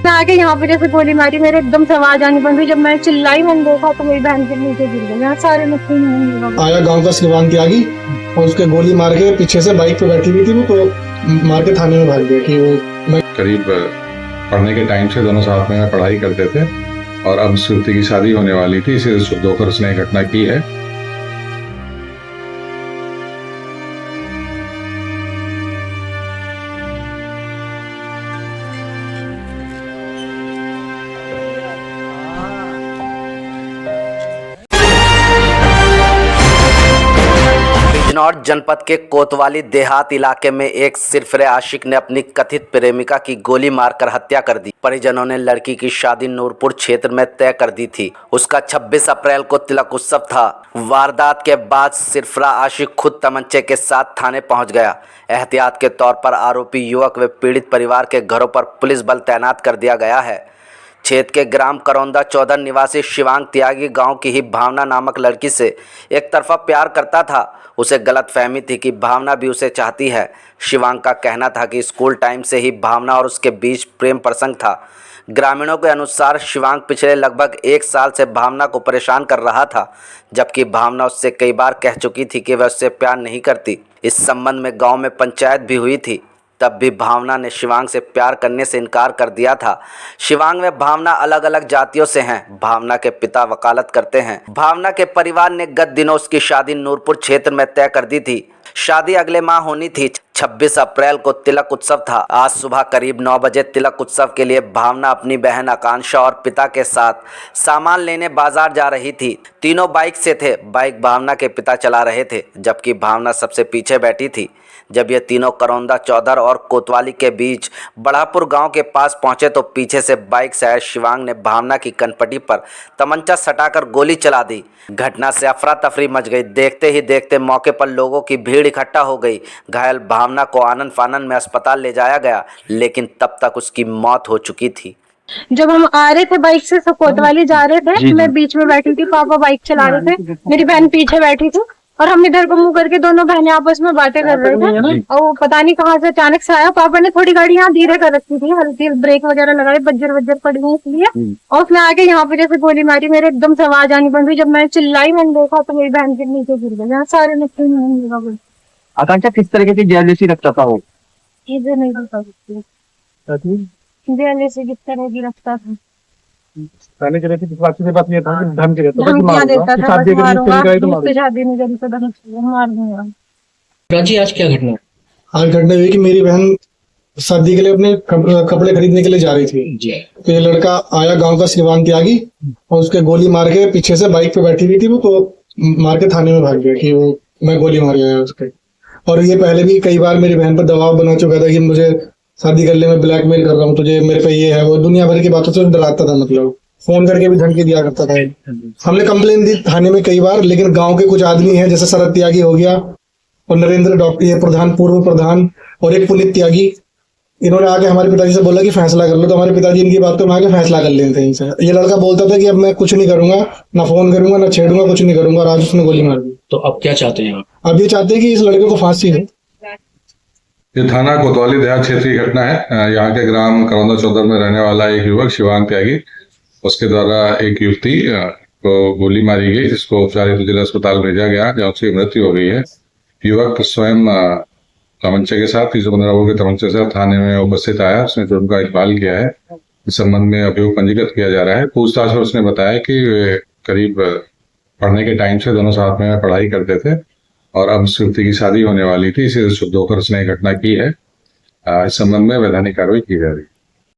उसने आके यहाँ पे जैसे गोली मारी, मेरे एकदम से आवाज आनी बंद हुई। जब मैं चिल्लाई, मैंने देखा तो मेरी बहन के नीचे गिर गई। यहाँ सारे नुकसान आया गांव का शिवांग त्यागी और उसके गोली मार के पीछे से बाइक पे बैठी हुई थी वो, तो मार के थाने में भाग गया कि वो करीब पढ़ने के टाइम से दोनों साथ में पढ़ाई करते थे और अब श्रुति की शादी होने वाली थी, इसे शुभ होकर उसने घटना की है। बिजनौर जनपद के कोतवाली देहात इलाके में एक सिरफिरे आशिक ने अपनी कथित प्रेमिका की गोली मारकर हत्या कर दी। परिजनों ने लड़की की शादी नूरपुर क्षेत्र में तय कर दी थी। उसका 26 अप्रैल को तिलक उत्सव था। वारदात के बाद सिरफिरा आशिक खुद तमंचे के साथ थाने पहुंच गया। एहतियात के तौर पर आरोपी युवक व पीड़ित परिवार के घरों पर पुलिस बल तैनात कर दिया गया है। क्षेत्र के ग्राम करौंदा चौधर निवासी शिवांग त्यागी गांव की ही भावना नामक लड़की से एक तरफा प्यार करता था। उसे गलतफहमी थी कि भावना भी उसे चाहती है। शिवांग का कहना था कि स्कूल टाइम से ही भावना और उसके बीच प्रेम प्रसंग था। ग्रामीणों के अनुसार शिवांग पिछले लगभग 1 साल से भावना को परेशान कर रहा था, जबकि भावना उससे कई बार कह चुकी थी कि वह उससे प्यार नहीं करती। इस संबंध में गाँव में पंचायत भी हुई थी, तब भी भावना ने शिवांग से प्यार करने से इनकार कर दिया था। शिवांग व भावना अलग अलग जातियों से हैं। भावना के पिता वकालत करते हैं। भावना के परिवार ने गत दिनों उसकी शादी नूरपुर क्षेत्र में तय कर दी थी। शादी अगले माह होनी थी। 26 अप्रैल को तिलक उत्सव था। आज सुबह करीब 9 बजे तिलक उत्सव के लिए भावना अपनी बहन आकांक्षा और पिता के साथ सामान लेने बाजार जा रही थी। तीनों बाइक से थे। बाइक भावना के पिता चला रहे थे, जबकि भावना सबसे पीछे बैठी थी। जब ये तीनों करौंदा चौधर और कोतवाली के बीच बढ़ापुर गांव के पास पहुंचे तो पीछे से बाइक से आए शिवांग ने भावना की कनपटी पर तमंचा सटाकर गोली चला दी। घटना से अफरा तफरी मच गई। देखते ही देखते मौके पर लोगों की भीड़ इकट्ठा हो गई। घायल भावना को आनन फानन में अस्पताल ले जाया गया, लेकिन तब तक उसकी मौत हो चुकी थी। जब हम आ रहे थे बाइक से, सब कोतवाली जा रहे थे, मैं बीच में बैठी थी, पापा बाइक चला रहे थे, मेरी बहन पीछे बैठी थी और हम इधर को मुंह करके दोनों बहनें आपस में बातें कर रहे थे। और वो पता नहीं कहाँ से अचानक से आया। पापा ने थोड़ी गाड़ी यहाँ धीरे कर रखी थी, हल्की ब्रेक वगैरह लगाई, बज्जर पड़ी हुई इसलिए। और उसने आके यहाँ पे जैसे गोली मारी, मेरे एकदम से आवाज आनी बंद हुई। जब मैं चिल्लाई, मैंने देखा तो मेरी बहन के नीचे गिर गई। यहाँ सारे नुकसान। आकांक्षा किस तरीके की जेलसी रखता था वो? इधर नहीं बता सकती जेलसी किस तरह की रखता था। पहले के रहते से बात नहीं था, धमकी देता था, धमकियां देता था, शादी मारूंगा, तो शादी नहीं करी तो मार दूंगा। रांची आज क्या घटना? आज घटना हुई कि मेरी बहन शादी के लिए अपने कपड़े खरीदने के लिए जा रही थी। तो ये लड़का आया गांव का शिवांग त्यागी और उसके गोली मार के पीछे से बाइक पे बैठी हुई थी वो, तो मार के थाने में भाग गया कि वो मैं गोली मार गया उसके। और ये पहले भी कई बार मेरी बहन पर दबाव बना चुका था कि मुझे शादी कर ले, मैं ब्लैकमेल कर रहा हूँ तुझे, मेरे पे ये है वो, दुनिया भर की बातों से डराता था। मतलब फोन करके भी धमकी दिया करता था। हमने कंप्लेन दी थाने में कई बार, लेकिन गांव के कुछ आदमी हैं जैसे शरद त्यागी हो गया और नरेंद्र डॉक्टर, ये प्रधान, पूर्व प्रधान, और एक पुनीत त्यागी, इन्होंने आके हमारे पिताजी से बोला कि फैसला कर लो। तो हमारे पिताजी इनकी बात पे आके फैसला कर लेते हैं इनसे। ये लड़का बोलता था कि अब मैं कुछ नहीं करूंगा, ना फोन करूंगा, ना छेड़ूंगा, कुछ नहीं करूंगा, और आज उसने गोली मार दी। तो अब क्या चाहते हैं आप? अब ये चाहते हैं कि इस लड़के को फांसी हो। ये थाना कोतवाली देहात क्षेत्र की घटना है। यहाँ के ग्राम करौंदा चौधर में रहने वाला एक युवक शिवांग त्यागी, उसके द्वारा एक युवती को गोली मारी गई, जिसको उपचार हेतु जिला अस्पताल भेजा गया, जहाँ उसकी मृत्यु हो गई है। युवक स्वयं तमंचे के साथ 315 बोर के तमंचे से थाने में उपस्थित आया। उसने जुर्म का इकबाल किया है। इस संबंध में अभियोग पंजीकृत किया जा रहा है। पूछताछ में उसने बताया कि करीब पढ़ने के टाइम से दोनों साथ में पढ़ाई करते थे और अब श्रुति की शादी होने वाली थी, इसे शुभ होकर उसने घटना की है। इस संबंध में वैधानिक कार्रवाई की जा रही है।